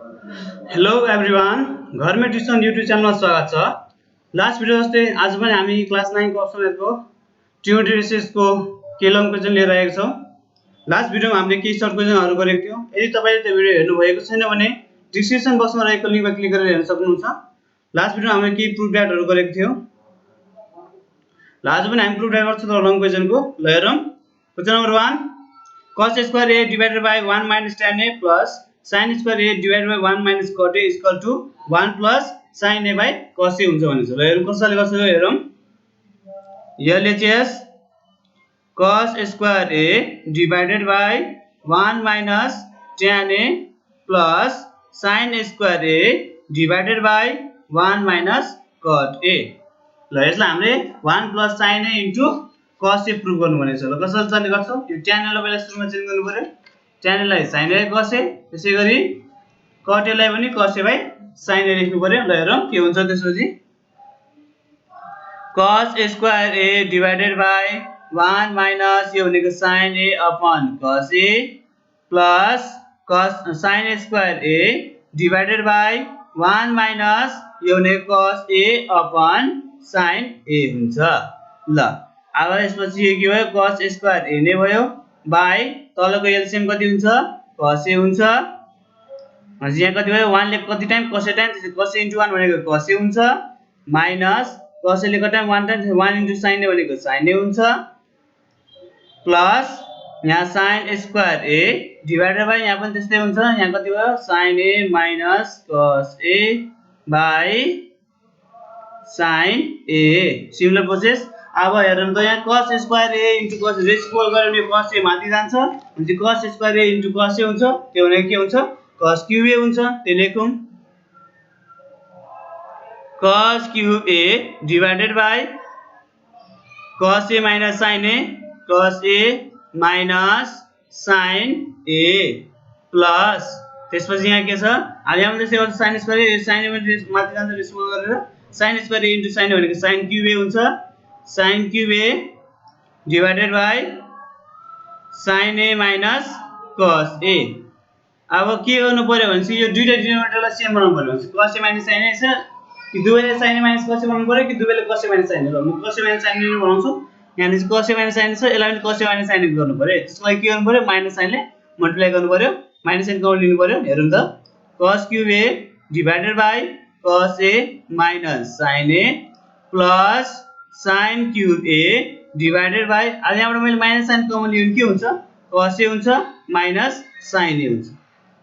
Hello everyone, घरमै tuition YouTube च्यानलमा स्वागत छ। लास्ट भिडियो जस्तै आज पनि हामी क्लास 9 को अप्सन को ट्रिगोनोमेट्री रेसियोजको केही लङ क्वेसन लिएर आएका छौँ। लास्ट भिडियोमा हामीले केही सर्ट क्वेसनहरू गरेको थियौँ। यदि तपाईँले त्यो भिडियो हेर्नु भएको छैन भने डिस्क्रिप्सन बक्समा रहेको लिङ्कमा क्लिक गरेर हेर्न सक्नुहुन्छ। लास्ट भिडियोमा हामीले केही प्रुफ ड्याटहरू गरेको थियौँ। आज पनि हामी प्रुफ ड्याट गर्छौँ तर लङ क्वेसनको। ल हेरौँ। Question number 1, cos square a divided by 1 minus tan a plus sin square a divided by 1 minus cot a is equal to 1 plus sin a by cos a हुन्छ भनेछ। ल हेरौँ कसरी गर्छ यो हेरौँ। LHS cos square a divided by 1 minus tan a plus sin square a divided by 1 minus cot a। ल यसलाई हामीले 1 plus sin a into cos a proof गर्नु भनेछ। ल कसरी चल्ने गर्छौ? यो tan a लाई पहिला सुरुमा चेन्ज गर्नु पर्यो। tan a लाई sin a cos a, त्यसैगरी cot a लाई पनि cos a by sin a लेख्नु पर्यो। ल हेरौँ के हुन्छ त्यसपछि। cos square a divided by 1 minus यो भनेको sin a upon cos a plus cos sin square a divided by 1 minus यो भनेको cos a upon sin a हुन्छ। ल अब यसपछि यो के भयो? cos स्क्वायर a नै भयो बाइ तलको एलसीएम कति हुन्छ? cos a हुन्छ। अनि यहाँ कति भयो? 1 ले कति टाइम cos a टाइम, त्यसै cos a * 1 भनेको cos a हुन्छ माइनस cos a ले कति टाइम 1 टाइम 1 * sin a भनेको sin a हुन्छ प्लस यहाँ sin square a divided by यहाँ पनि त्यस्तै हुन्छ। यहाँ कति भयो? sin a minus cos a बाइ sin a। Similar process. अब हेरौँ त यहाँ cos square a * cos reciprocal गऱ्यो भने cos a माथि जान्छ भने cos square a * cos a हुन्छ। त्यो भनेको के हुन्छ? cos क्यूब a हुन्छ। त्यो लेखौँ cos cube a divided by cos a minus sin a, cos a minus sin a plus त्यसपछि यहाँ के छ? अब यहाँ पनि त्यसै गर्छ sin square a sin a माथि जान्छ रेसिप्रोकल गरेर sin square a * sin a भनेको sin क्यूब a हुन्छ। sin cube a divided by sin a minus cos a। अब के गर्नु पर्यो भने यो दुईटा डिनोमिनेटरलाई सेम बनाउनु पर्यो भने cos a minus sin a छ कि दुवैले sin a minus cos a बनाउनु पर्यो कि दुवैले cos a minus sin a। ल म cos a minus sin a नै बनाउँछु। यहाँ चाहिँ cos a minus sin a छ, यसलाई पनि cos a minus sin a गर्नु पर्यो। त्यसको लागि के गर्नु पर्यो? माइनस साइनले मल्टिप्लाई गर्नु पर्यो। माइनस साइन कमन लिनु पर्यो। हेरौँ त cos cube a divided by cos a minus sin a plus sin cube a divided by अब यहाँबाट मैले माइनस साइन कमन लियो भने के हुन्छ? cos a हुन्छ माइनस sin a हुन्छ।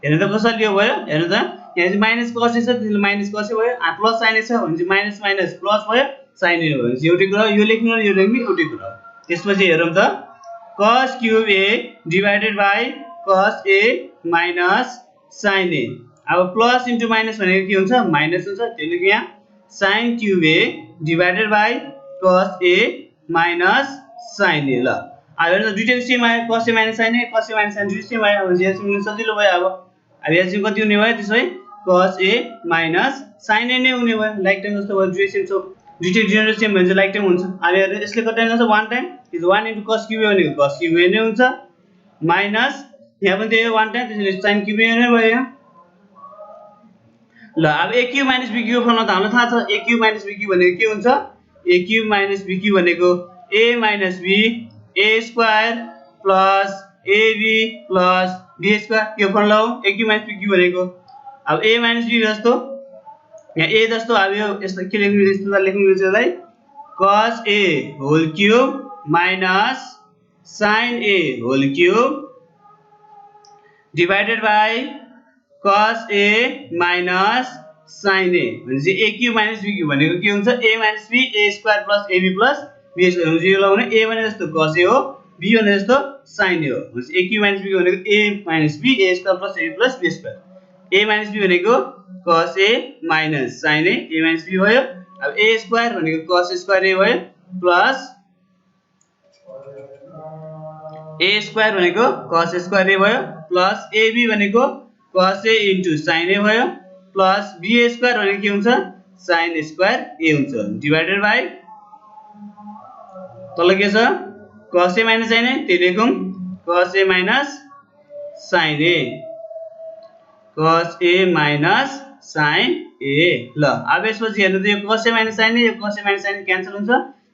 हेर्नु त कसरी यो भयो? हेर्नु त यहाँ चाहिँ माइनस cos a छ, त्यसले माइनस cos a भयो। प्लस sin a छ भने चाहिँ माइनस माइनस प्लस भयो, sin a भयो। एउटै कुरा यो लेख्नु र यो लेख्नु एउटै कुरा हो। त्यसपछि हेरौँ त cos cube a divided by cos a minus sin a। अब प्लस इन्टु माइनस भनेको के हुन्छ? माइनस हुन्छ। त्यो लेख्नु यहाँ sin cube a divided by cos a minus sin a। ल अब हेर्नु त दुईटैको सेम आयो, cos a minus sin a, cos a minus sin a दुईटै सेम आयो। अब यहाँ चाहिँ सजिलो भयो। अब यहाँ चाहिँ कति हुने भयो? त्यसै cos a minus sin a नै हुने भयो। लाइक टाइम जस्तो भयो, दुईटै सेम छ। दुईटै डिनोमिनेटर सेम भने चाहिँ लाइक टाइम हुन्छ। अब हेर्नु यसले कति टाइम जान्छ? 1 टाइम। त्यो 1 * cos क्यूब a भनेको cos क्यूब a नै हुन्छ माइनस यहाँ पनि त्यही हो 1 टाइम, त्यसैले sin क्यूब a नै भयो यहाँ। ल अब a cube minus b cube formula त हामीलाई थाहा छ। a cube minus b cube भनेको के हुन्छ? a cube minus b cube भनेको a minus b a square plus ab plus b square यो फर्मुला हो a cube minus b cube भनेको। अब a माइनस b जस्तो यहाँ a जस्तो अब यो यस्तो के लेख्नु यस्तो लेख्नु मिल्छ यसलाई cos a whole cube minus sin a whole cube divided by cos a minus sin a भनेपछि a cube minus b cube भनेको के हुन्छ? a minus b a square plus ab plus b square हुन्छ। यो लगाउने a भने जस्तो cos a हो, b भने जस्तो sin a हो। भनेपछि a क्यूब माइनस b भनेको a minus b a square plus ab plus b square. a minus b भनेको cos a minus sin a minus b भयो। अब a स्क्वायर भनेको cos स्क्वायर a भयो plus a square भनेको cos square a भयो plus ab भनेको cos a into sin a भयो plus b square भनेको के हुन्छ? sin स्क्वायर a हुन्छ डिवाइडेड बाइ तल के छ? cos a minus sin a। त्यो लेखौँ cos a minus sin a cos a minus sin a ल अब यसपछि हेर्नु त यो cos a minus sin a यो cos a minus sin a cancel हुन्छ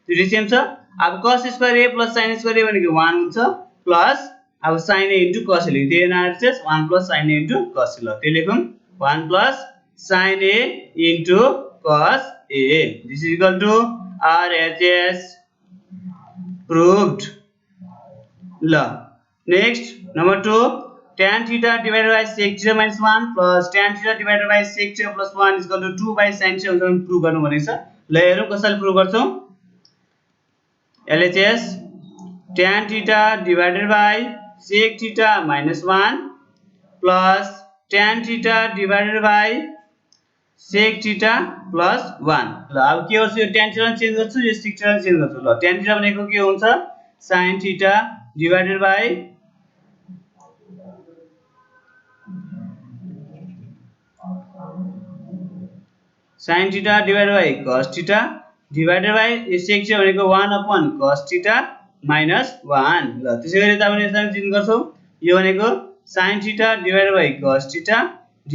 त्यो सेम छ अब cos square a plus sin square a भनेको 1 हुन्छ प्लस अब sin a into cos a लेख्नु त्यो analysis 1 plus sin a into cos a ल त्यो लेखौं 1 plus sin a into cos a this is equal to RHS proved ल next number 2 tan theta divided by sec theta minus 1 plus tan theta divided by sec theta plus 1 is equal to 2 by sin theta हुन्छ prove गर्नु भनेको छ ल हेरौं कसरी prove गर्छौं LHS tan theta divided by sec theta minus 1 plus tan theta divided by sec theta plus 1 ल अब के गर्छु यो tan theta चेन्ज गर्छु यो sec theta चेन्ज गर्छु ल tan theta भनेको के हुन्छ sin theta divided by sin theta divided by cos theta divided by sec theta भनेको 1 upon cos theta minus 1 ल त्यसैगरी तपाईले यसलाई चेन्ज गर्छौ यो भनेको sin theta divided by cos theta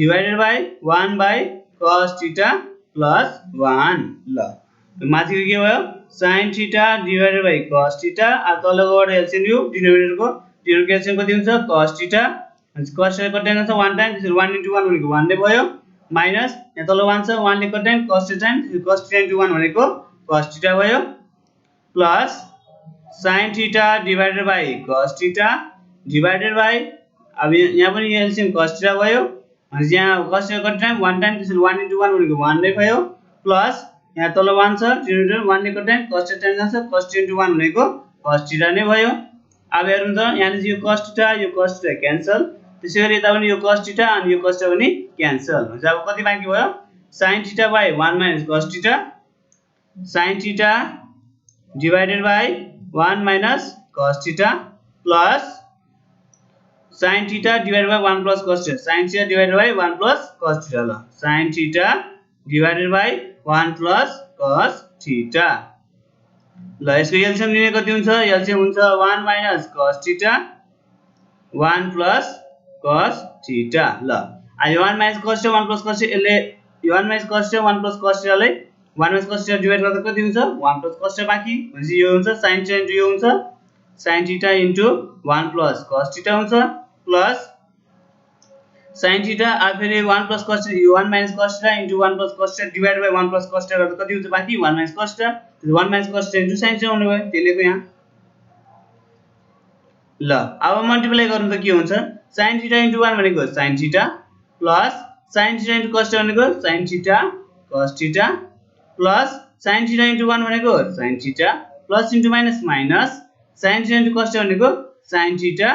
divided by 1 by cos theta plus 1 ल माथिको के भयो sin theta divided by cos theta अब तलकोबाट एलसीएम लिऊ डिनोमिनेटरको डिनोमिनेटर एलसीएम कति हुन्छ cos theta cos theta कति हुन्छ 1 टाइम त्यसैले 1 into 1 भनेको 1 नै भयो माइनस यहाँ तल 1 छ 1 ले कटाइन cos theta cos theta into 1 भनेको cos theta भयो plus sin theta divided by cos theta divided by अब यहाँ पनि एलसीएम cos theta भयो अनि यहाँ cos theta कति टाइम 1 टाइम त्यसैले 1 into 1 भनेको 1 नै भयो प्लस यहाँ तल 1 छ डिनोमिनेटर 1 ले कटाइन cos theta जान्छ cos theta into 1 भनेको cos theta नै भयो अब हेर्नु त यहाँ यो cos theta क्यान्सल त्यसैगरी यता पनि यो cos theta अनि यो cos theta पनि क्यान्सल हुन्छ अब कति बाँकी भयो sin theta by 1 minus cos theta sin theta divided by 1 minus cos theta plus sin theta divided by 1 plus cos theta sin theta divided by 1 plus cos theta ल sin theta divided by 1 plus cos theta ल यसको LCM लिने कति हुन्छ LCM हुन्छ 1 minus cos theta 1 plus cos theta ल अहिले 1 minus cos theta 1 plus cos theta यसले 1 minus cos theta 1 plus cos theta लाई 1 minus cos theta डिवाइड गर्दा कति हुन्छ 1 plus cos theta बाँकी भनेपछि यो हुन्छ sin theta into यो हुन्छ sin theta into 1 plus cos theta हुन्छ प्लस sin theta अब फेरि 1 plus cos theta यो 1 minus cos theta into 1 plus cos theta divide by 1 plus cos theta गर्दा कति हुन्छ बाँकी 1 minus cos theta 1 minus cos theta into sin theta हुने भयो त्यो लेख्नु यहाँ ल अब मल्टिप्लाई गर्नु त के हुन्छ sin theta into 1 भनेको sin theta plus sin theta into cos theta भनेको sin theta cos theta plus sin theta into 1 भनेको sin theta plus into minus minus sin theta into cos theta भनेको sin theta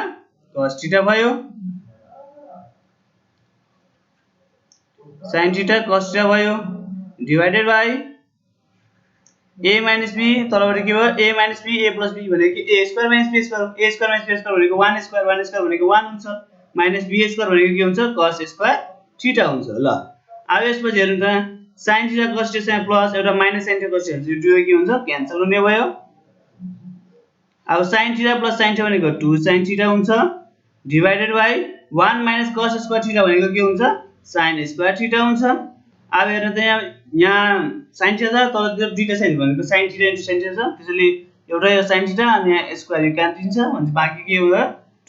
cos theta भयो sin theta cos theta भयो divided by a minus b तलबाट के भयो a minus b a plus b भनेको a square minus b square a square minus b square भनेको 1 square भनेको 1 हुन्छ माइनस b स्क्वायर भनेको के हुन्छ cos स्क्वायर थीटा हुन्छ ल अब यसपछि हेर्नु त sin theta cos theta plus एउटा minus sin theta cos theta दुवै के हुन्छ क्यान्सल हुने भयो अब sin theta plus sin theta भनेको 2 sin theta हुन्छ divided by 1 minus cos square theta भनेको के हुन्छ sin स्क्वायर थीटा हुन्छ अब हेर्नु त यहाँ sin थीटा छ तर दुईटा sin भनेको sin theta into sin theta छ त्यसैले एउटा यो sin थीटा अनि यहाँ स्क्वायर क्यान्सल हुन्छ भने बाँकी के हो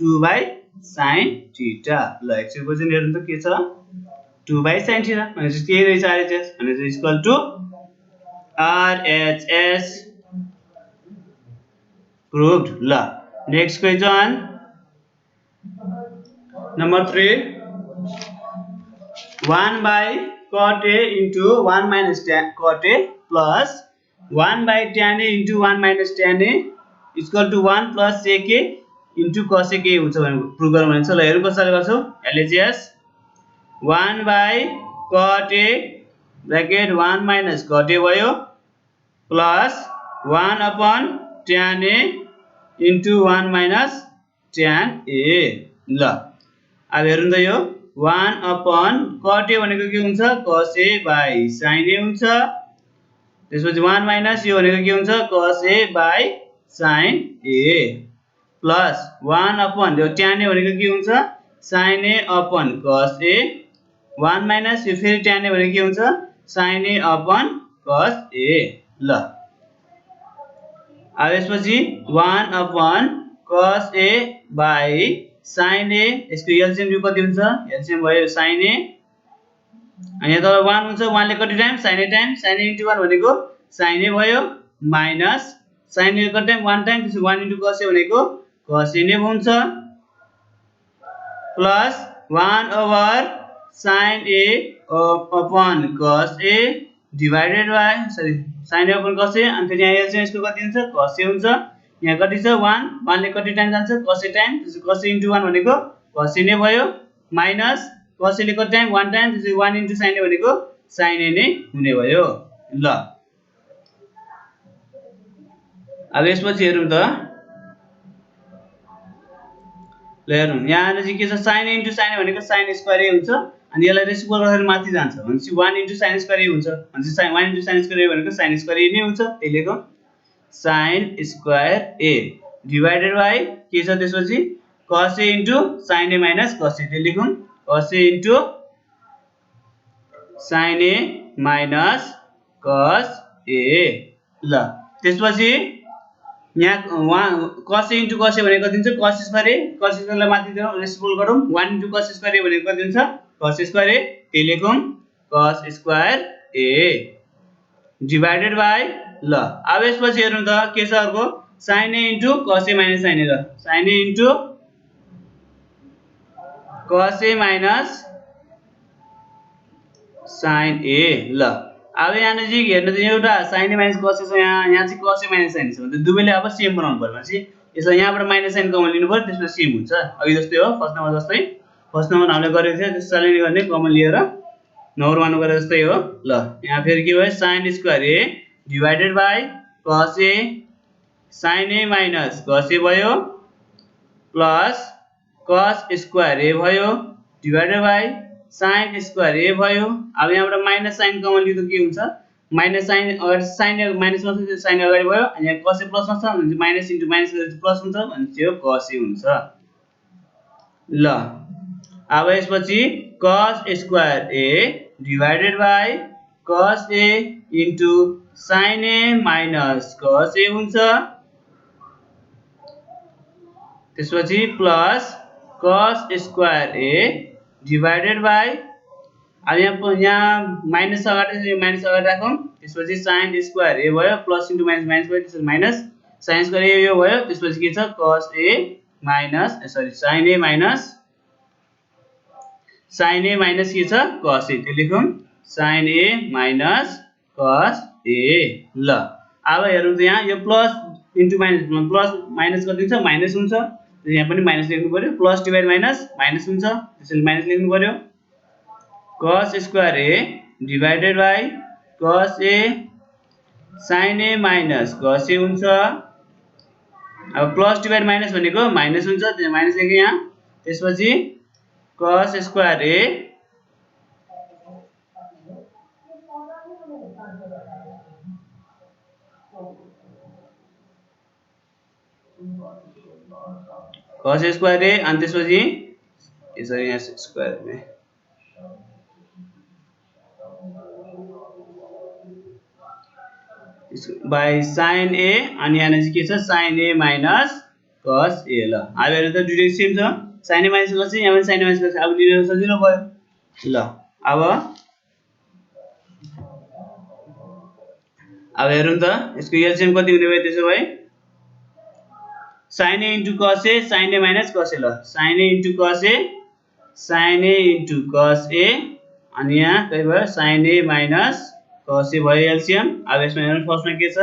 2 बाइ sin थीटा ल एक्सप्रेसन हेर्नु त के छ 2 बाइ sin थीटा भनेपछि के रहेछ RHS भनेपछि इक्वल टु RHS proved ल next question Number 3 1 by cot A into 1 minus tan cot A plus 1 by tan A into 1 minus tan A is equal to 1 plus sec A into cos A हुन्छ भनेको prove गर्नु भनेको छ ल हेरौँ कसरी गर्छौ LHS 1 by cot A bracket 1 minus cot A भयो plus 1 upon tan A into 1 minus tan A ल अब हेर्नु त यो 1 upon cot A भनेको के हुन्छ cos A by sin A हुन्छ त्यसपछि 1 minus यो भनेको के हुन्छ cos A by sin A plus 1 upon यो tan A भनेको के हुन्छ sin A upon cos A 1 minus यो फेरि tan a भनेको के हुन्छ sin a upon cos a ल अब यसपछि 1 upon cos a by sin a यसको एलसीएम जो कति हुन्छ एलसीएम भयो sin a अनि यहाँ तल 1 हुन्छ 1 ले कति टाइम sin a into 1 भनेको sin a भयो माइनस sin a कति टाइम 1 टाइम त्यसो 1 into cos a भनेको cos a नै हुन्छ plus 1 over sin a upon cos a divided by sin a upon cos a अनि फेरि यहाँ एलसीएम यसको कति हुन्छ cos a हुन्छ यहाँ कति छ 1 1 ले कति टाइम जान्छ cos a टाइम त्यसो cos a into 1 भनेको cos a नै भयो माइनस cos a ले कति टाइम 1 टाइम त्यसो 1 into sin a भनेको sin a नै हुने भयो ल अब यसपछि हेरौँ त ल हेरौँ यहाँ चाहिँ के छ sin a into sin a भनेको sin स्क्वायर a हुन्छ अनि यसलाई रेसिप्रोकल गर्दाखेरि माथि जान्छ भनेपछि 1 into sin स्क्वायर a हुन्छ भनेपछि 1 into sin स्क्वायर a भनेको sin स्क्वायर a नै हुन्छ त्यही लेखौँ sin square a divided by के छ त्यसपछि cos a into sin a minus cos a त्यही लेखौँ cos a into sin a minus cos a ल त्यसपछि यहाँ cos a into cos a भनेको कति हुन्छ cos square a cos square लाई माथि दियौ रेसिप्रोकल गरौँ 1 into cos स्क्वायर a भनेको कति हुन्छ cos स्क्वायर a त्यही लेखौँ cos square a divided by ल अब यसपछि हेरौँ त के छ अर्को sin a into cos a minus sin a ल sin a into cos a minus sin a ल अब यहाँ नजिक हेर्नु त एउटा sin a minus cos a छ यहाँ चाहिँ cos a minus sin a छ भने दुवैले अब सेम बनाउनु पर्यो भनेपछि यसलाई यहाँबाट माइनस साइन कमन लिनु पर्यो त्यसपछि सेम हुन्छ अघि जस्तै हो फर्स्ट नम्बर जस्तै फर्स्ट नम्बर हामीले गरेको थियो त्यसैले नि गर्ने कमन लिएर नम्बर 1 गरे जस्तै हो ल यहाँ फेरि के भयो sin square a divided by cos a sin a minus cos a भयो प्लस cos स्क्वायर a भयो divided by sin square a भयो अब यहाँबाट माइनस साइन कमन लिँदा के हुन्छ माइनस साइन अगाडि साइन माइनस मा छ साइन अगाडि भयो अनि यहाँ cos a प्लस मा छ भने माइनस इन्टु माइनस गरेपछि प्लस हुन्छ भने चाहिँ cos a हुन्छ ल अब यसपछि cos square a divided by cos a into sin a minus cos a हुन्छ त्यसपछि plus cos square a divided by अब यहाँ माइनस अगाडि राखौँ त्यसपछि sin स्क्वायर a भयो प्लस इन्टु माइनस माइनस भयो त्यसपछि माइनस sin स्क्वायर a यो भयो त्यसपछि के छ cos a minus sorry sin a minus के छ cos a त्यो लेखौँ sin a minus cos a ल अब हेरौँ त यहाँ यो plus into minus plus minus गरिदिन्छ माइनस हुन्छ यहाँ पनि माइनस लेख्नु पर्यो प्लस डिभाइड माइनस माइनस हुन्छ त्यसैले माइनस लेख्नु पर्यो cos square a divided by cos a sin a minus cos a हुन्छ अब प्लस डिभाइड माइनस भनेको माइनस हुन्छ त्यसले माइनस लेखे यहाँ त्यसपछि cos square a cos square a अनि त्यसपछि यसरी यहाँ स्क्वायर बाइ sin a अनि यहाँ चाहिँ के छ sin a minus cos a ल अब हेर्नु त दुईटै सेम छ sin a minus cos a यहाँ पनि sin a minus cos a अब लिनु सजिलो भयो ल अब हेरौँ त यसको एलसीएम कति हुने भयो त्यसो भए sin a into cos a sin a minus cos a ल sin a into cos a अनि यहाँ के भयो sin a minus cos a भयो एलसीएम अब यसमा हेर्नु फर्स्टमा के छ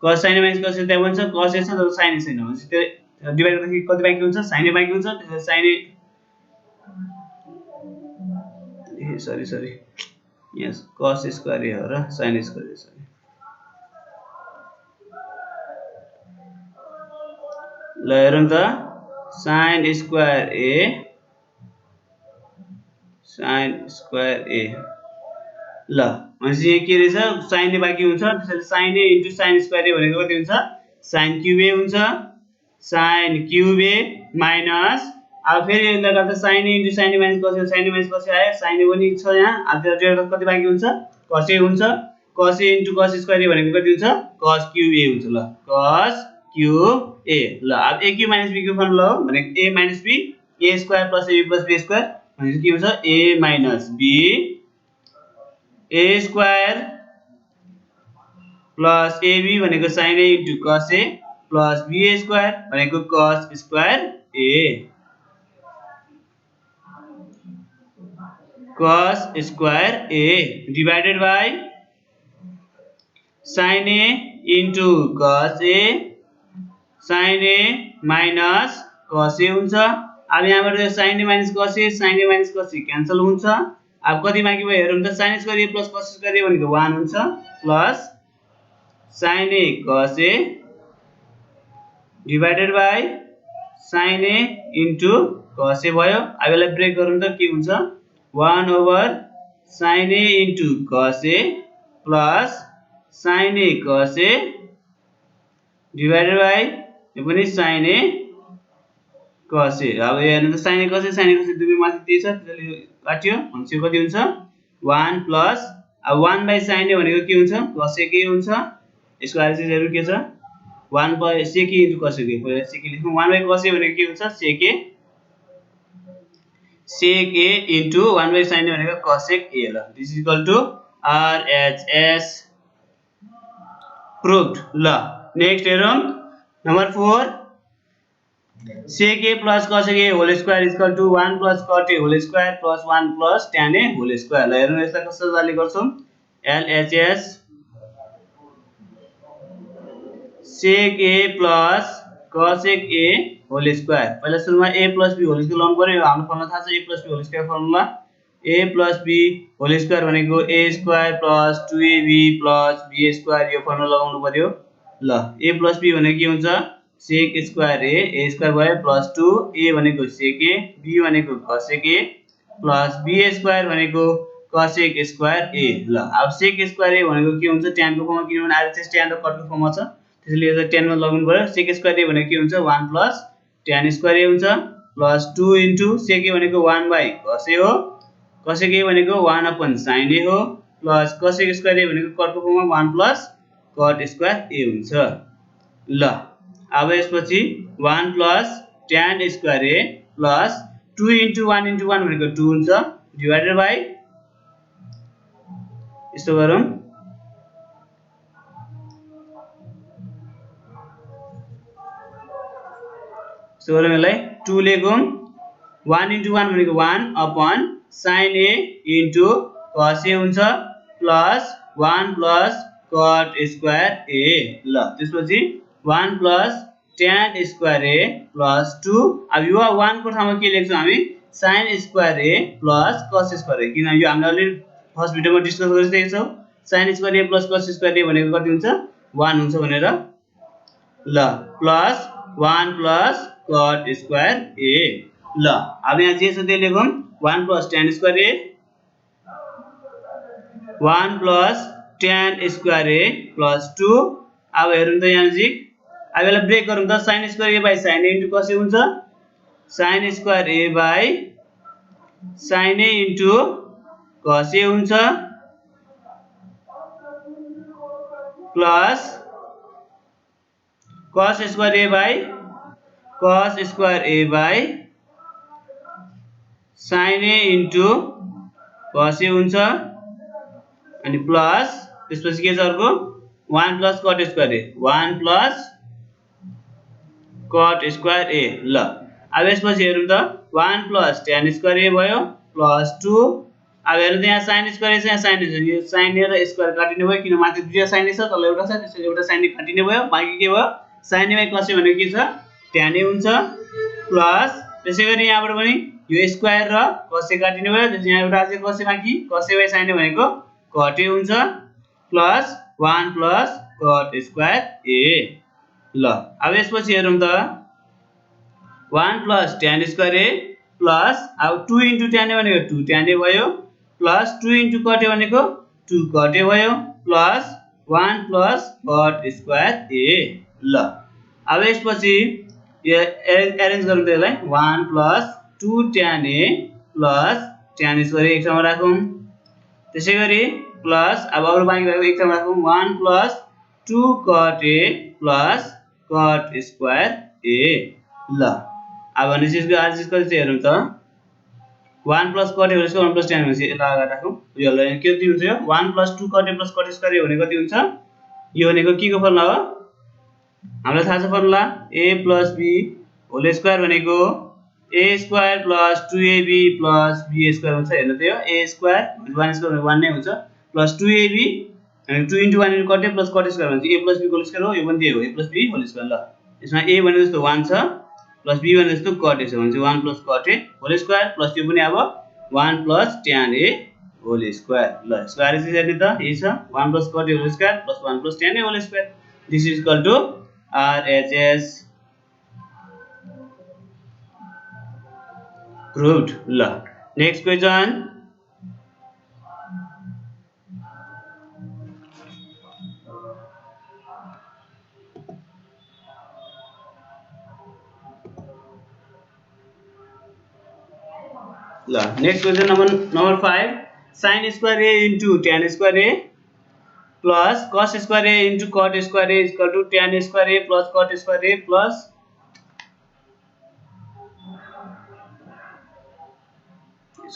cos sin a minus cos a त्यहाँ भन्छ cos a छ तर sin a छैन भनेपछि त्यो डिभाइड गर्दाखेरि कति बाँकी हुन्छ sin a बाँकी हुन्छ त्यसैले sin a sorry yes cos square a हो र sin स्क्वायर a सरी ल हेरौँ त sin स्क्वायर a ल भनेपछि यहाँ के रहेछ sin a बाँकी हुन्छ त्यसैले sin a into sin square a भनेको कति हुन्छ sin क्युब a हुन्छ sin क्युब a माइनस अब फेरि यसले गर्दा sin a * sin a - cos a sin a - cos a आयो sin a पनि छ यहाँ अब त्यो कति बाँकी हुन्छ cos a हुन्छ cos a * cos square a भनेको कति हुन्छ cos cube a हुन्छ ल cos cube a ल अब a cube - b cube formula हो भनेको a - b a square + ab + b square भनेको के हुन्छ a - b a square plus ab भनेको sin a * cos a प्लस b स्क्वायर भनेको cos square a cos square a divided by sin a into cos a sin a minus cos a हुन्छ अब यहाँबाट sin a minus cos a sin a minus cos a cancel हुन्छ अब कति बाँकी भयो हेरौँ त sin square a plus cos square a भनेको 1 हुन्छ plus sin a cos a divided by sin a into cos a भयो अब यसलाई ब्रेक गरौँ त के हुन्छ 1 over sin a into cos a plus sin a cos a divided by यो पनि sin a cos a अब हेर्नु त sin a cos a दुबै माथि दिए छ त्यसले काट्यो हुन्छ कति हुन्छ 1 प्लस अब 1 by sin a भनेको के हुन्छ cos a के हुन्छ यसको आरसिजहरु के छ 1 by sec a into cos a पहिला sec a लेखौं 1 by cos a भनेको के हुन्छ sec a into 1 by sin a भनेको cos a ल this is equal to RHS proved ल नेक्स्ट हेरौं number 4 sec a plus cos a whole square is equal to 1 plus cot a whole square plus 1 plus tan a whole square ल हेरौं यसलाई कसरी गर्छौं LHS sec a plus cosec a whole square पहिला सुरुमा a plus b whole square लगाउनु पर्यो हाम्रो फर्मुला थाहा छ a plus b whole square formula a plus b whole square भनेको a square plus 2ab plus b square यो formula लगाउनु पर्यो ल a plus b भनेको के हुन्छ sec square a square भयो plus 2 a भनेको sec a b भनेको cosec a plus b square भनेको cosec square a ल अब sec square a भनेको के हुन्छ tan को फर्ममा किनभने RHS tan र cot को फर्ममा छ त्यसैले यो tan मा लगाउनु पर्यो sec square a भनेको के हुन्छ 1 plus tan square a हुन्छ plus 2 into sec a भनेको 1 by cos a हो cosec a भनेको 1 upon sin a हो plus cosec square a भनेको cot को फर्ममा 1 plus cot square a हुन्छ ल अब यसपछि 1 plus tan square a plus 2 into 1 into 1 भनेको 2 हुन्छ डिवाइडेड बाइ यसो गरौँ so यसलाई 2 लेखौं 1 into 1 भनेको 1 upon sin a into cos a हुन्छ plus 1 plus cot square a ल त्यसपछि 1 plus tan square a plus 2 अब यो 1 को ठाउँमा के लेख्छौं हामी sin square a plus cos square a किन यो हामीले अलरेडी फर्स्ट भिडियोमा डिस्कस गरिसकेका छौं sin square a plus cos square a भनेको कति हुन्छ 1 हुन्छ भनेर ल plus 1 plus cot square a ल अब यहाँ जे छ त्यो लेखौं 1 plus tan square a 1 plus tan square a plus 2 अब हेरौं त यहाँ नजिक अब यसलाई ब्रेक गरौँ त sin square a by sin a into cos a हुन्छ sin square a by sin a into cos a हुन्छ plus cos square a by sin a into cos a हुन्छ अनि प्लस त्यसपछि के छ अर्को 1 plus cot square a 1 plus cot square a ल अब यसपछि हेरौं त 1 plus tan square a भयो प्लस 2 अब हेर्नु त यहाँ sin square a छ यहाँ sin a छ यो sin a र स्क्वायर काटिने भयो किन माथि दुईटा sin a छ तल एउटा छ त्यसैले एउटा sin a काटिने भयो बाँकी के भयो sin a by cos a भनेको के छ tan a हुन्छ प्लस त्यसैगरी यहाँबाट पनि यो स्क्वायर र cos a काटिने भयो त्यसैले यहाँ एउटा अझै cos a बाँकी cos a by sin a भनेको cot a हुन्छ plus 1 plus cot square a ल अब यसपछि हेरौं त 1 plus tan square a plus अब 2 into tan a भनेको 2 tan a भयो प्लस 2 into cot a भनेको 2 cot a भयो plus 1 plus cot square a ल अब यसपछि यो एरेन्ज गरौँ त्यसलाई 1 + 2 tan a plus tan square एक ठाउँमा राखौँ त्यसैगरी प्लस अब अरु बाँकी रहेको एक ठाउँमा राखौँ 1 + 2 cot a plus cot square a ल अब भनेपछि यसको आरएचएस कति छ हेरौँ त 1 + cot a + 1 + tan भनेपछि यसलाई अगाडि राखौँ यो कति हुन्छ यो 1 + 2 cot a + cot square a भने कति हुन्छ यो भनेको के को फर्मुला हो हामीलाई थाहा छ formula a + b whole square भनेको a square + 2ab + b square हुन्छ हेर्नु त यो a स्क्वायर 1 स्क्वायर 1 नै हुन्छ प्लस 2ab अनि 2 * 1 * cot a + cot स्क्वायर भन्छ a + b होल स्क्वायर हो यो पनि त्यही हो a + b होल स्क्वायर ल यसमा a भने जस्तो 1 छ प्लस b भने जस्तो cot a छ भने 1 + cot a whole square plus यो पनि अब 1 + tan a होल स्क्वायर ल यसको आरएचएस हेर्नु त यही छ 1 + cot a whole square plus 1 + tan a whole square this is equal to RHS proved ल नेक्स्ट क्वेशन ल next question number 5 sin square a into tan square a plus cos square a into cot square a is equal to tan square a plus cot square a plus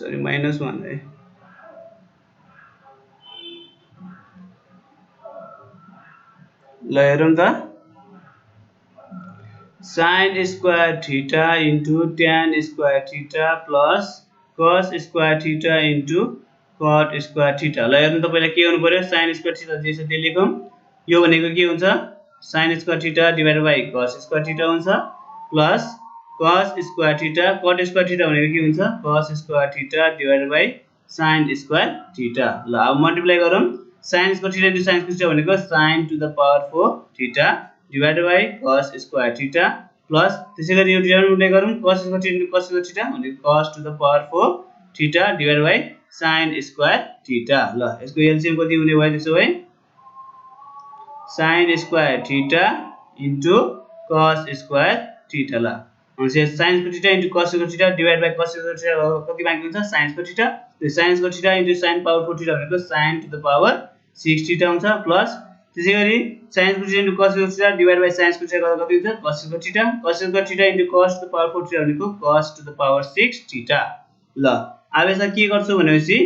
sorry -1 है ल हेरौँ त sin square theta into tan square theta plus cos square theta into cot square theta ल हेर्नु त पहिला के गर्नु पर्यो sin square theta जे छ त्यही लेखौं यो भनेको के हुन्छ sin square theta divided by cos square theta हुन्छ plus cos square theta cot square theta भनेको के हुन्छ cos square theta divided by sin square theta ल अब मल्टिप्लाई गरौँ sin square theta into sin square theta भनेको sin to the power 4 theta divided by cos square theta plus त्यसैगरी यो denominator गरौँ cos square theta into cos square theta भनेको cos to the power 4 theta divided by sin square theta ल यसको LCM कति हुने भयो त्यसो भए sin square theta into cos square theta ल अनि sin square theta into cos square theta divided by cos square theta कति बाँकी हुन्छ sin square theta त्यो sin square theta into sin power 4 theta भनेको sin to the power 6 theta हुन्छ plus त्यसैगरी sin square theta into cos square theta divided by sin square theta कति हुन्छ cos square theta into cos to the power 4 theta भनेको cos to the power 6 theta ल अब यसलाई के गर्छु भनेपछि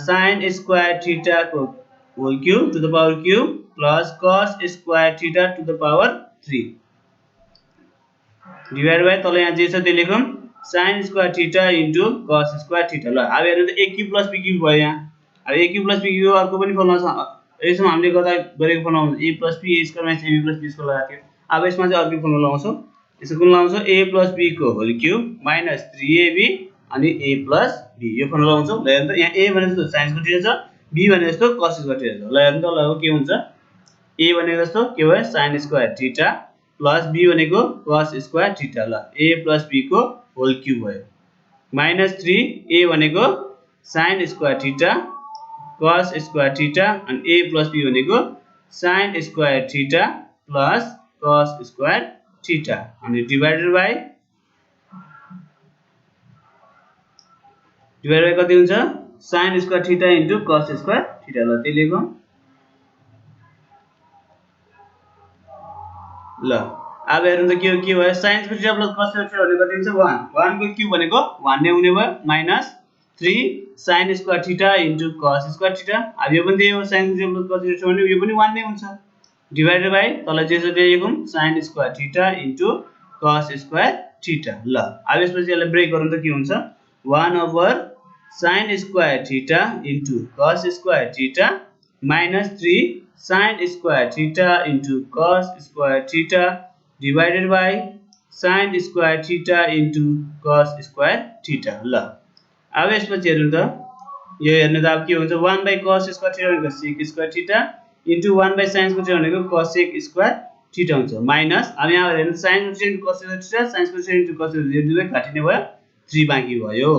sin square theta को whole cube to the power cube plus cos square theta to the power 3 divided by तल यहाँ जे छ त्यो लेखौं sin square theta into cos square theta ल अब हेर्नु त a cube plus b cube भयो यहाँ अब a cube plus b cube अर्को पनि फर्मुला छ यसमा हामीले गरेको formula a plus b a square minus ab plus b square लगाएको थियो अब यसमा चाहिँ अर्को फर्मुला लगाउँछौ यसको कुन लगाउँछौ a plus b को होल क्यूब minus 3ab अनि a plus b यो फर्मुला लगाउँछौ ल हेर्नु त यहाँ a भने जस्तो sin square theta छ b भने जस्तो cos square theta छ ल हेर्नु त ल के हुन्छ a भनेको जस्तो के भयो sin square theta plus b भनेको cos square theta ल a plus b को होल क्यूब भयो minus 3 a भनेको sin square theta cos square theta and a plus b भनेको sin square theta plus cos square theta and divided by कति हुन्छ sin square theta into cos square theta ल त्यही लेखौं ल अब हेर्नु त के भयो sin square theta plus cos square theta भनेको कति हुन्छ 1 1 को क्यूब भनेको 1 नै हुने भयो minus 3 sin square theta into cos square theta अब यो पनि त्यही हो sin square plus cos square भने यो पनि 1 नै हुन्छ डिवाइडेड बाइ तल जे छ त्यही लेखौं sin square theta into cos square theta ल अब यसपछि यसलाई ब्रेक गरौँ त के हुन्छ 1 sin square theta into cos square theta minus 3 sin square theta into cos square theta divided by sin square theta into cos square theta ल अब यसपछि हेर्नु त यो हेर्नु त अब के हुन्छ 1 by cos square theta भनेको sec square theta into 1 by sin square theta भनेको cosec square theta हुन्छ माइनस अब यहाँ हेर्नु sin square into cos square theta sin square theta into cos square theta दुवै घटाउने भयो 3 बाँकी भयो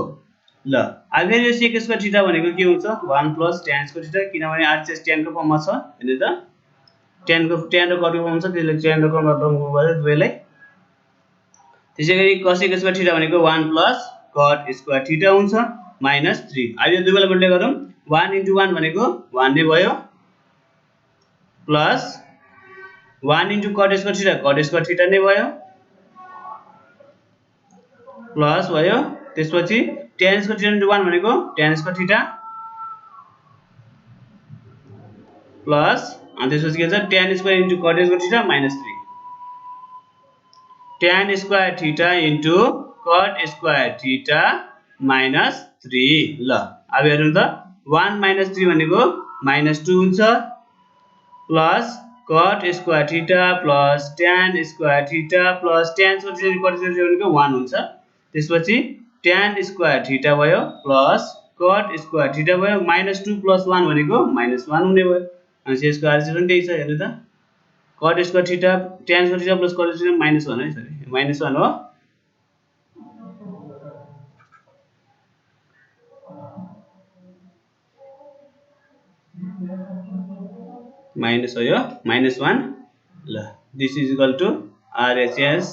ल अब फेरि यो sec square theta भनेको के हुन्छ 1 plus tan square theta किनभने RHS tan को फर्ममा छ हेर्नु त tan र cot को फर्ममा छ त्यसले tan र cot गर्नु भयो दुवैलाई त्यसैगरी cosec स्क्वायर थीटा भनेको 1 प्लस cot स्क्वायर थीटा हुन्छ माइनस 3। अब यो दुई बेला मल्टिप्लाई गरौँ 1 * 1 भनेको 1 नै भयो प्लस 1 * cot स्क्वायर थीटा नै भयो प्लस भयो त्यसपछि tan स्क्वायर थीटा * 1 भनेको tan स्क्वायर थीटा प्लस अनि त्यसपछि के हुन्छ tan square * cot square theta minus 3 tan square theta * cot square theta minus 3 ल अब हेरौँ त 1 माइनस 3 भनेको माइनस 2 हुन्छ plus cot square theta plus tan square theta plus tan square theta cot square theta भनेको 1 हुन्छ त्यसपछि tan स्क्वायर थीटा भयो प्लस cot स्क्वायर थीटा भयो माइनस 2 प्लस 1 भनेको माइनस 1 हुने भयो अनि यसको आन्सर पनि त्यही छ हेर्नु त cot square theta tan square theta plus cot square minus 1 है सरी माइनस 1 हो माइनस हो यो माइनस 1 ल this is equal to RHS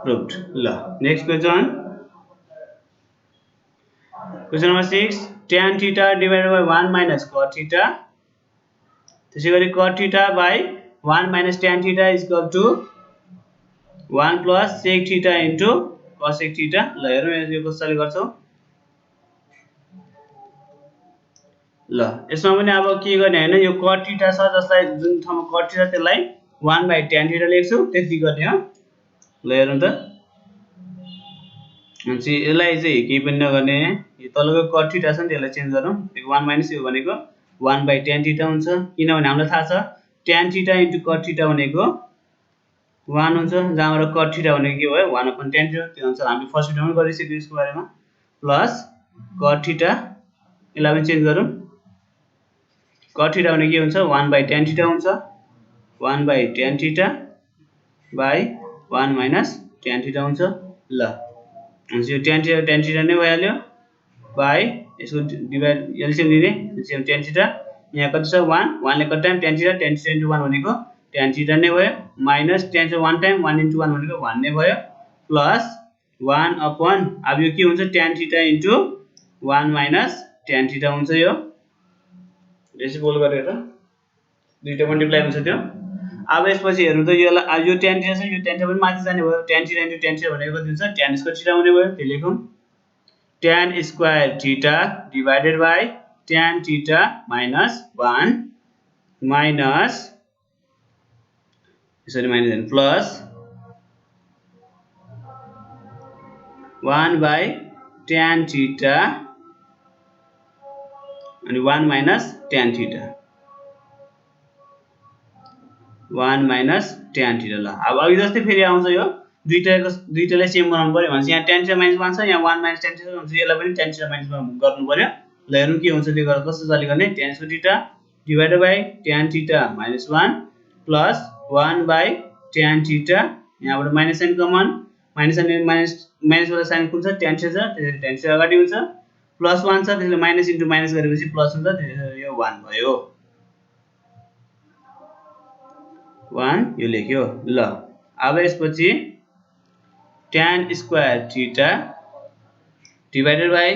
proved ल next question question number 6 tan theta divided by 1 minus cot theta त्यसैगरी cot theta by 1 minus tan theta is equal to 1 plus sec theta into cosec theta ल हेरौँ यो कसरी गर्छौं ल यसमा पनि अब के गर्ने हैन यो cot थीटा छ जसलाई जुन ठाउँमा cot थीटा त्यसलाई 1 by tan थीटा लेख्छु त्यति गर्ने हो ल हेरौँ त अनि यसलाई चाहिँ केही पनि नगर्ने यो तलको cot थीटा छ नि त्यसलाई चेन्ज गरौँ यो 1 माइनस यो भनेको 1 by tan थीटा हुन्छ किनभने हामीलाई थाहा छ tan theta into cot theta भनेको 1 हुन्छ जहाँबाट cot थीटा भनेको के भयो 1 upon tan थीटा त्यो अनुसार हामीले फर्स्ट भिडियोमा गरिसक्यौ यसको बारेमा प्लस cot थीटा यसलाई पनि चेन्ज गरौँ cot थीटा भनेको के हुन्छ 1 by tan थीटा हुन्छ 1 by tan theta by 1 minus tan theta हुन्छ ल अनि यो tan थीटा नै भइहाल्यो बाइ यसको डिभाइड एलसीएम दिने एलसीएम tan थीटा यहाँ कति छ 1 1 ले कति टाइम tan थीटा into 1 भनेको tan थीटा नै भयो minus tan theta 1 time 1 into 1 भनेको 1 नै भयो प्लस 1 upon अब यो के हुन्छ tan theta into 1 minus tan theta हुन्छ यो डेसिमल गरेर दुईटा मल्टिप्लाई हुन्छ त्यो अब यसपछि हेर्नु त यो tan थीटा छ यो tan थीटा पनि माथि जाने भयो tan theta into tan theta भनेको कति हुन्छ tan स्क्वायर थीटा हुने भयो त्यो लेखौं tan square theta divided by tan theta minus 1 minus यसरी minus plus 1 by tan theta अनि 1 minus tan theta 1 minus tan theta ल अब अघि जस्तै फेरि आउँछ यो दुईटालाई सेम बनाउनु पर्यो भने यहाँ tan थीटा minus 1 छ यहाँ 1 minus tan थीटा हुन्छ यसलाई पनि tan थीटा minus 1 गर्नु पर्यो ल हेरौँ के हुन्छ त्यो गरेर कसरी सल्भ गर्ने tan square theta divided by tan theta minus 1 plus 1 by tan theta यहाँबाट minus sine common minus sine minus वाला साइन कुन छ tan थीटा त्यसैले tan थीटा अगाडि हुन्छ प्लस 1 छ त्यसैले माइनस इन्टु माइनस गरेपछि प्लस हुन्छ त्यसैले यो 1 भयो 1 यो लेख्यो ल अब यसपछि tan square theta divided by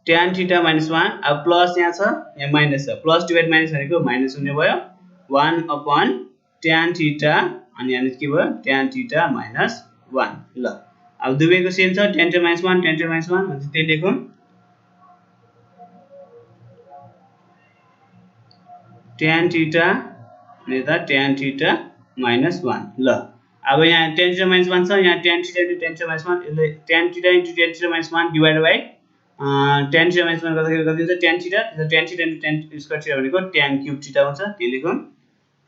tan theta minus 1 अब प्लस यहाँ छ यहाँ माइनस छ प्लस डिवाइड माइनस भनेको माइनस हुने भयो 1 upon tan थीटा अनि यहाँ के भयो tan थीटा minus 1 ल अब दुवैको सेम छ tan theta minus 1 tan theta minus 1 भने त्यही लेखौं tan थीटा अनि त tan थीटा minus 1 ल अब यहाँ tan थीटा minus 1 छ यहाँ tan theta into tan theta minus 1 यसले tan theta into tan theta minus 1 divided by tan theta minus 1 गर्दाखेरि कति हुन्छ tan theta tan theta into tan square theta भनेको tan क्यूब थीटा हुन्छ त्यो लेखौं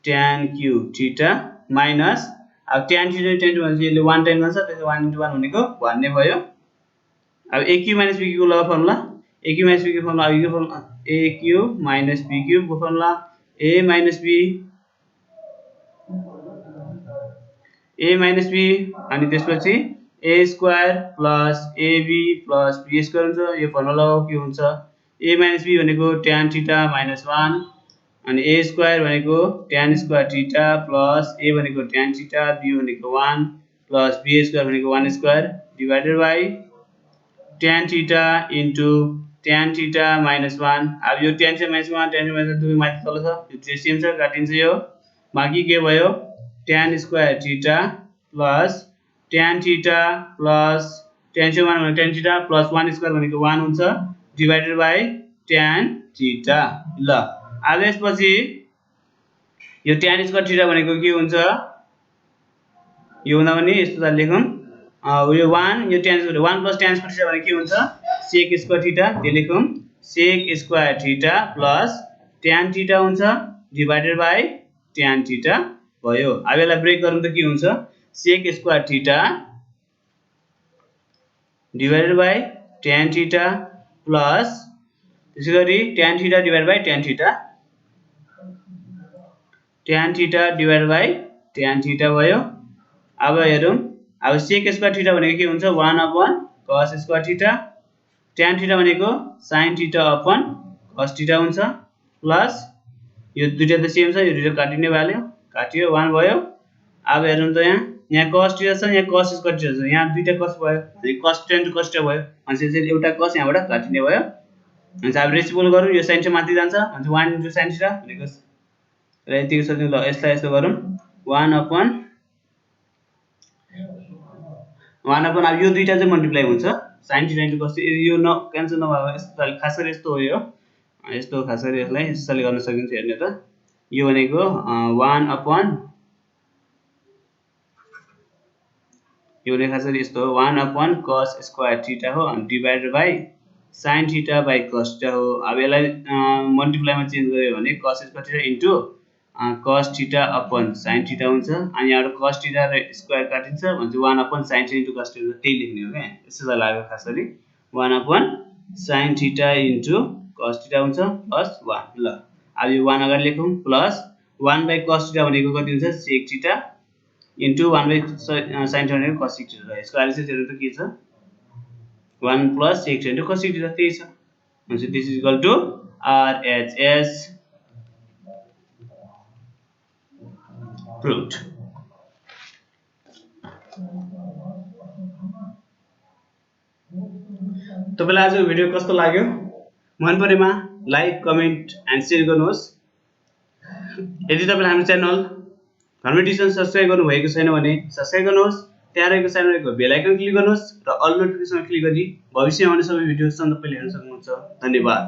tan cube theta minus अब tan theta tan theta भनेपछि यसले 1 टाइम गर्छ त्यसैले 1 into 1 भनेको 1 नै भयो अब a cube minus b cube को formula a cube minus b को फर्मुला अब यो formula a cube minus b cube को फर्मुला a minus b अनि त्यसपछि a square plus ab plus b square हुन्छ यो फर्मुला के हुन्छ a minus b भनेको tan थीटा minus 1 अनि a स्क्वायर भनेको tan square theta plus a भनेको tan थीटा, b भनेको 1 प्लस b स्क्वायर भनेको 1 square divided by tan theta into tan theta minus 1। अब यो tan theta minus 1 tan theta minus 2 माथि तल छ, यो चाहिँ सेम छ, काटिन्छ यो। बाँकी के भयो tan square theta plus tan theta plus tan theta भनेको tan थीटा प्लस 1 स्क्वायर भनेको 1 हुन्छ डिवाइडेड बाइ tan थीटा। ल अब यसपछि यो tan स्क्वायर थीटा भनेको के हुन्छ, यो हुँदा पनि यस्तो लेखौँ, यो 1 यो tan square 1 plus tan square theta भनेको के हुन्छ sec स्क्वायर थीटा, त्यो लेखौँ sec square theta plus tan theta हुन्छ डिवाइडेड बाइ tan थीटा भयो। अब यसलाई ब्रेक गरौँ त के हुन्छ sec square theta divided by tan theta plus त्यसैगरी tan theta divided by tan theta, tan theta divided by tan theta भयो। अब हेरौँ, अब sec स्क्वायर थीटा भनेको के हुन्छ 1 upon cos square theta, tan theta भनेको sin theta upon cos theta हुन्छ प्लस यो दुईटा त सेम छ, यो दुईटा काटिने भ्याल्यु काटियो 1 भयो। अब हेरौँ त यहाँ cos थीटा छ, यहाँ cos स्क्वायर थीटा छ, यहाँ दुईटा cos भयो अनि cos tan to cos theta भयो, अनि चाहिँ एउटा cos यहाँबाट काटिने भयो। अनि अब रेसिप्रोकल गरौँ, यो sin थीटा माथि जान्छ अनि 1 into sin थीटा भनेको र यतिको सक्नु। ल यसलाई यस्तो गरौँ 1 अपन अब यो दुईटा चाहिँ मल्टिप्लाई हुन्छ sin थीटा इन्टु cos यो न क्यान्सल नभए यस्तो खास गरी यस्तो हो, यस्तो खास गरी यसलाई यसरी गर्न सकिन्छ। हेर्ने त यो भनेको 1 अपन यो भने खास गरी यस्तो हो 1 अपन cos स्क्वायर थीटा हो अनि divided by sin theta by cos theta हो। अब यसलाई मल्टिप्लाईमा चेन्ज गर्यो भने cos square theta into cos theta upon sin theta हुन्छ, अनि यहाँबाट cos थीटा र स्क्वायर काटिन्छ भने 1 upon sin theta into cos theta, त्यही लेख्ने हो क्या, यसो लाग्यो खास गरी 1 upon sin theta into cos theta हुन्छ प्लस 1। ल अब यो 1 अगाडि लेखौँ प्लस 1 बाइ cos थीटा भनेको कति हुन्छ sec theta into 1 by sin theta भनेको cos थीटा। यसको आरएचएस हेर्नु त के छ 1 plus sec theta into cos theta, त्यही छ। हुन्छ this is equal to RHS proved। तपाईलाई आजको भिडियो कस्तो लाग्यो, मन परेमा लाइक कमेन्ट एन्ड शेयर गर्नुहोस्। यदि तपाईले हाम्रो च्यानल घरमा ट्युसन सब्स्क्राइब गर्नुभएको छैन भने सब्स्क्राइब गर्नुहोस्, त्यहाँ रहेको सानो रहेको बेल आइकन क्लिक गर्नुहोस् र अल नोटिफिकेसन क्लिक गरी भविष्यमा आउने सबै भिडियोहरू तपाईले हेर्न सक्नुहुन्छ। धन्यवाद।